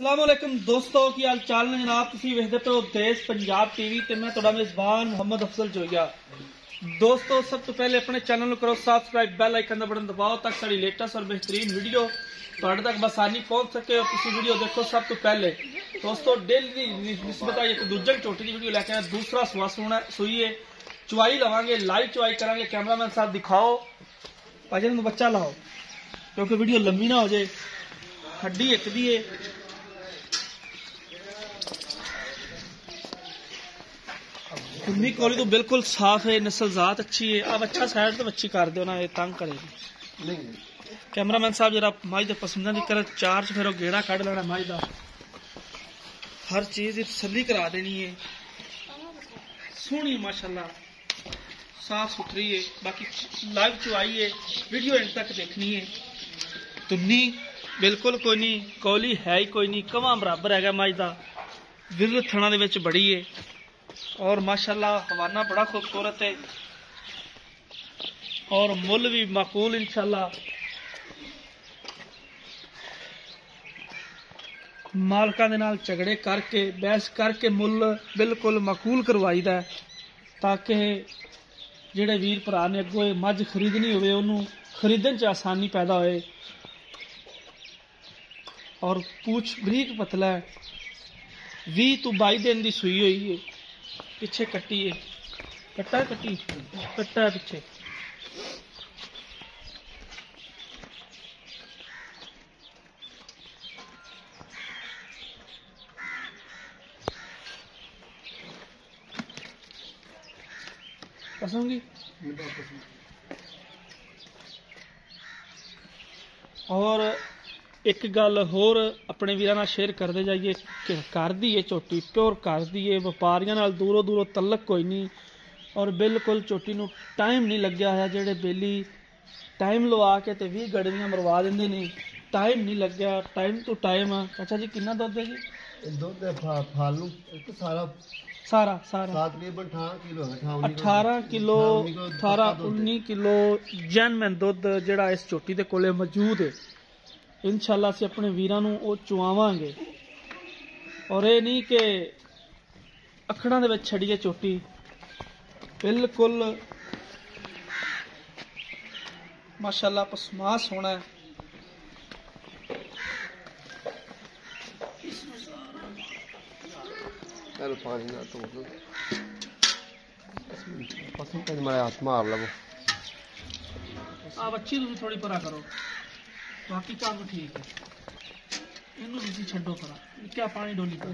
अस्सलामुअलैकुम दोस्तों की हाल चाल ने जनाब तुसी वेखदे पे हो देश पंजाब टीवी ते मैं तुहाडा मेजबान मोहम्मद अफजल जोइया। दोस्तों सब तो पहले अपने चैनल को करो सब्सक्राइब, बेल आइकन का बटन दबाओ ताकि सारी लेटेस्ट और बेहतरीन वीडियो तुहाडे तक बसानी पहुंच सके और तुसी वीडियो देखो सब तो पहले। दोस्तों डेली निस्बत एक दूजे चोटी की वीडियो लेके आए, दूसरा सुना सुइए चुवाई लवांगे, लाइव चुवाई करांगे। कैमरामैन साहब दिखाओ भाजन बच्चा लाओ क्योंकि वीडियो लंबी ना हो जाए। हड्डी एक दी है, उन्नी कोली तो बिल्कुल साफ है, नस्ल जात अच्छी है। अब अच्छा साइड तो अच्छी कर दो ना, ये तंग करेगी। कैमरामैन साहब जरा माई दे पसंदा की कर चार्ज फिर गेड़ा कड़ लेना माई दा, हर चीज तसल्ली करा देनी है। सोहनी माशाल्लाह साफ सुथरी है। बाकी लाइव चुवाई है, वीडियो एंड तक देखनी है। तुन्नी बिल्कुल कोई नहीं, कोली है ही कोई नहीं, कवा बराबर है माई दा। विर थणा दे विच बड़ी है और माशाल्लाह हवाना बड़ा खूबसूरत है और मुल भी माकूल इंशाल्लाह। मालकां दे नाल झगड़े करके बहस करके मुल बिल्कुल माकूल करवाईदा है ताकि जिहड़े वीर भरा ने अगों मझ खरीदनी होवे उन्होंने खरीदण च आसानी पैदा होए। और पूछ बरीक पतला है, 20 तो 22 दिन की सुई हुई है। पिछे कट्टी है, कट्टा कट्टी कट्टा है पिछे। पसंद और एक गल होर अपने वीरां नाल शेयर करते जाइए कि घर दी है झोटी, प्योर घर दी है, व्यापारियों नाल दूरों दूरों तलक कोई नहीं और बिल्कुल झोटी नूं टाइम नहीं लग्या है। जिहड़े बेली टाइम लवा के ते 20 गड़वियां मरवा दिंदे ने, टाइम नहीं लग्या, टाइम टू टाइम। अच्छा जी कितना दुध है जी? दुध फालू सारा सारा सारा 18 किलो 18-19 किलो जैनमैन दुध जिहड़ा इस झोटी दे कोले मौजूद है। इंशाअल्लाह असीं अपने वीरां नूं ओह चुवावांगे और ये नहीं कि अखड़ां दे विच छड़िए झोटी। बिल्कुल माशाअल्लाह पसमास होना है। पानी ना तो पसंद मेरे हाथ मार लो। आप अच्छी तुम थोड़ी परा करो, बाकी काम ठीक है। इनू भी छड्डो परा, क्या पानी डोली कर।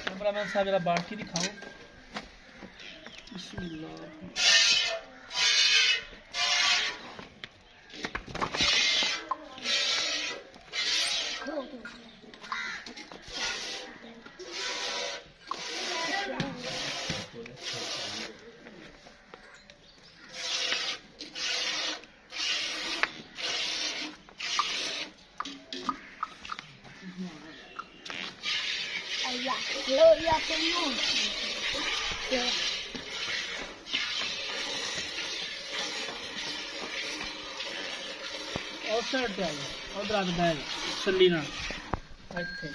कैमरामैन साहब जरा बाल्टी दिखाओ। बिस्मिल्लाह। और साइड पे आ जाओ और रात बैल सल्ली ना इत्थे।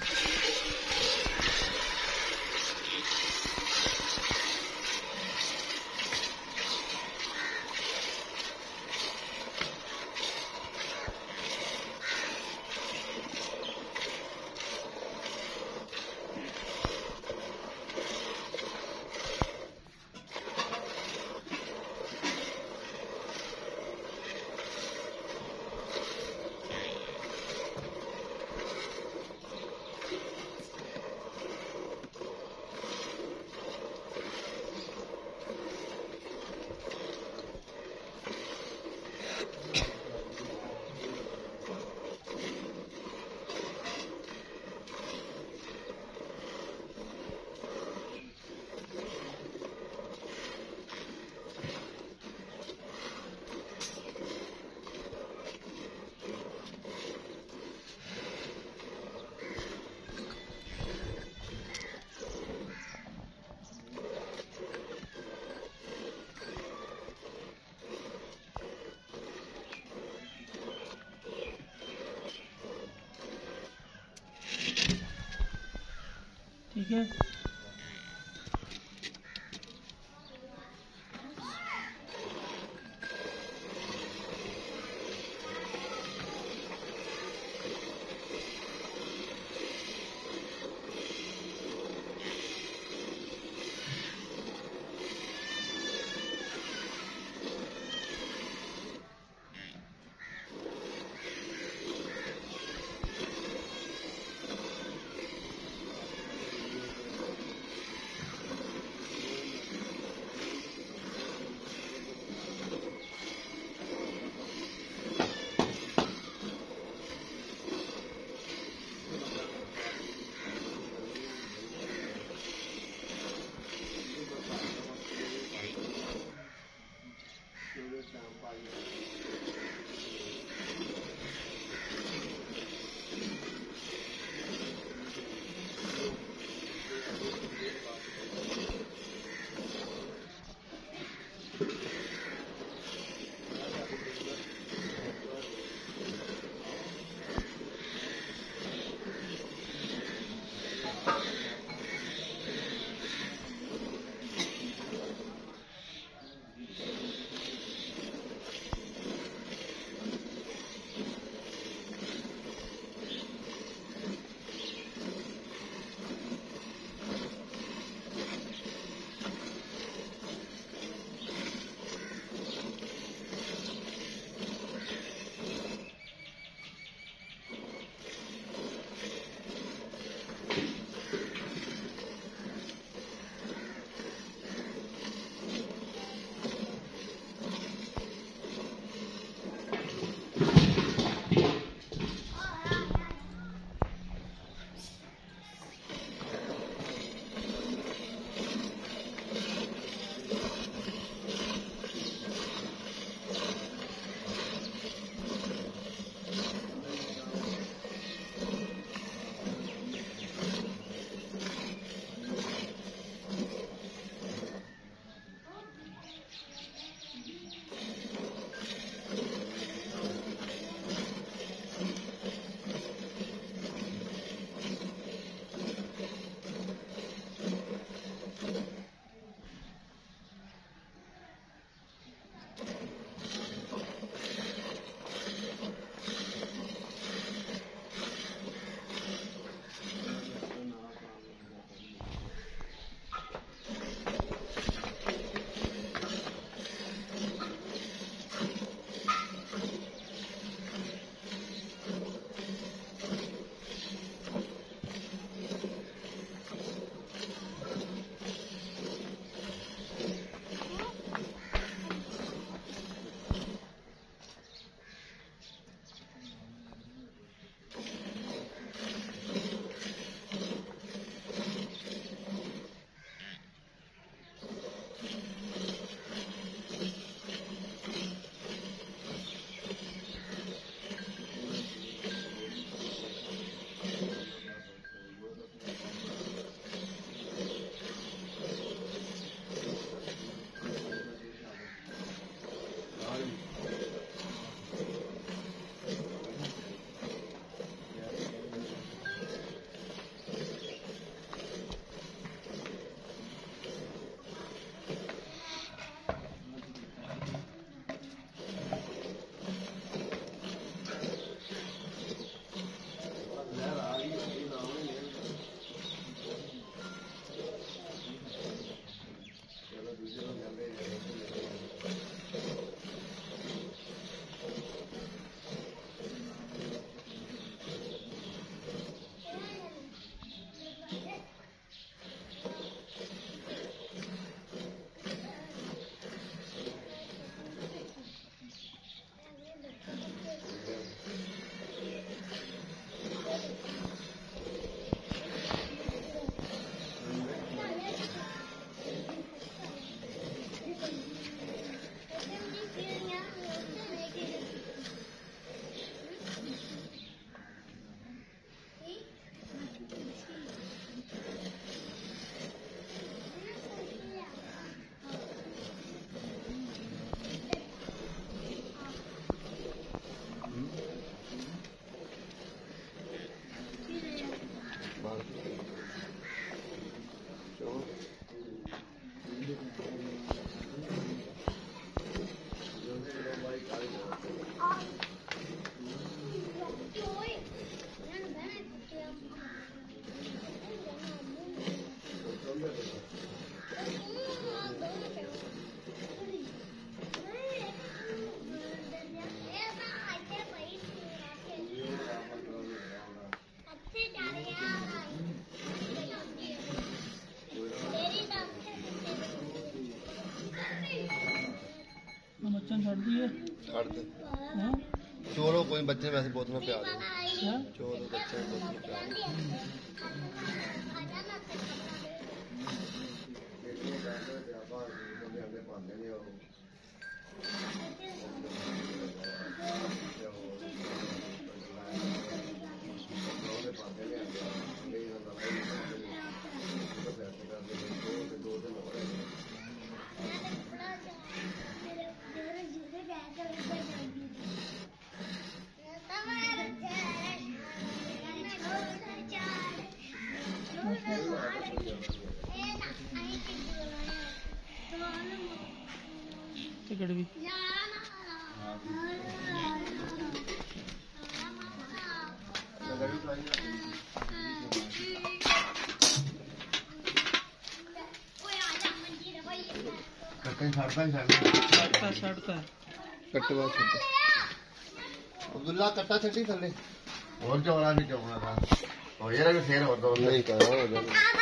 है। ਛੱਡ ਦਈਏ ਛੱਡ ਦੇ ਹਾਂ ਚੋਲੋ ਕੋਈ ਬੱਚੇ ਵੈਸੇ ਬਹੁਤ ਨਾ ਪਿਆਰ ਦੇ ਹਾਂ ਚੋਲੋ ਬੱਚੇ ਬਹੁਤ ਨਾ ਪਿਆਰ टिकट भी छड़ता कट्टवा छड्ड अब्दुल्ला कट्टा छड्डी थल्ले और चौड़ा नहीं चौड़ा था और यार भी फेर और दो नहीं करो हो जाए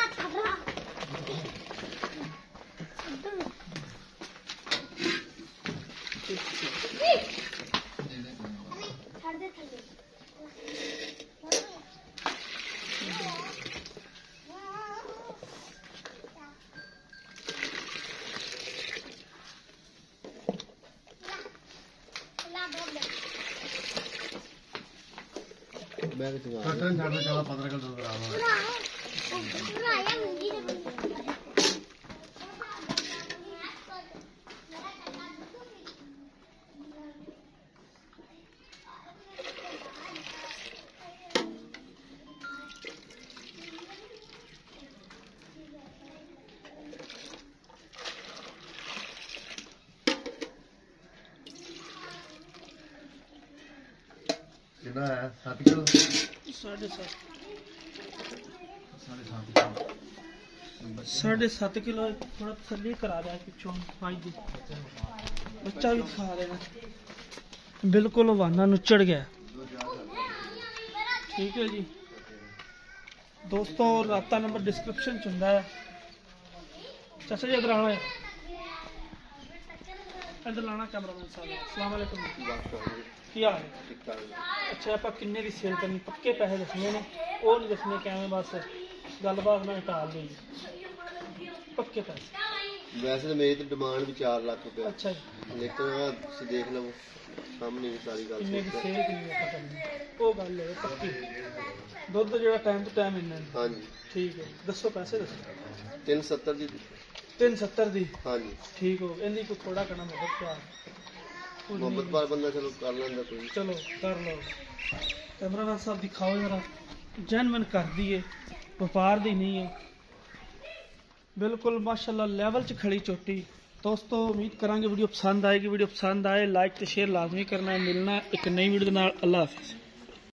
मैं भी चला कटन छाड़ दे चला 15 किलो दूर आवा कितना है 7 किलो 7.5 किलो थोड़ा थल्ले करा रहा है पिछों भाई दी बच्चा भी खा लेना बिल्कुल वाना नुचड़ गया ठीक है जी दोस्तों राता नंबर डिस्क्रिप्शन च हुंदा है चाचा जी इधर आना है इधर लाना कैमरामैन साहब अस्सलाम वालेकुम ਕੀ ਹਾਲ ਹੈ ਅੱਛਾ ਆਪਾਂ ਕਿੰਨੇ ਦੀ ਸੇਲ ਕਰਨੀ ਪੱਕੇ ਪੈਸੇ ਦੱਸਣੇ ਨੇ ਉਹ ਨਹੀਂ ਦੱਸਣੇ ਕਿਵੇਂ ਬਸ ਗੱਲਬਾਤ ਨਾਲ ਟਾਲ ਲਈ ਪੱਕੇ ਪੈਸੇ वैसे तो मेरी तो डिमांड भी 4 लाख रुपए ਅੱਛਾ ਜੀ लेकिन तुम देख लो सामने भी सारी गल ਕਿੰਨੇ ਦੀ ਸੇਲ ਕਿੰਨੀ ਆਪਾਂ ਕਰਨੀ ਉਹ ਗੱਲ ਹੈ ਪੱਕੀ ਦੁੱਧ ਜਿਹੜਾ ਟਾਈਮ ਤੋਂ ਟਾਈਮ ਇੰਨਾ हाँ जी ਠੀਕ ਹੈ ਦੱਸੋ ਪੈਸੇ ਦੱਸੋ 370 दी 370 ਦੀ हाँ जी ਠੀਕ ਹੋ ਇਹਦੀ ਕੋਈ ਥੋੜਾ ਕਰਨਾ ਬਹੁਤ ਪਿਆਰ मोहब्बत बार बंदा चलो कर लेंदा कोई चलो कर लो कैमरामैन साहब दिखाओ जरा जेन्युइन कर दिए व्यापार दी नहीं है बिल्कुल माशाल्लाह लेवल च खड़ी चोटी दोस्तों उम्मीद करांगे वीडियो पसंद आएगी वीडियो पसंद आए लाइक तो शेयर लाजमी करना है मिलना एक नई वीडियो के नाल अल्लाह हाफिज़।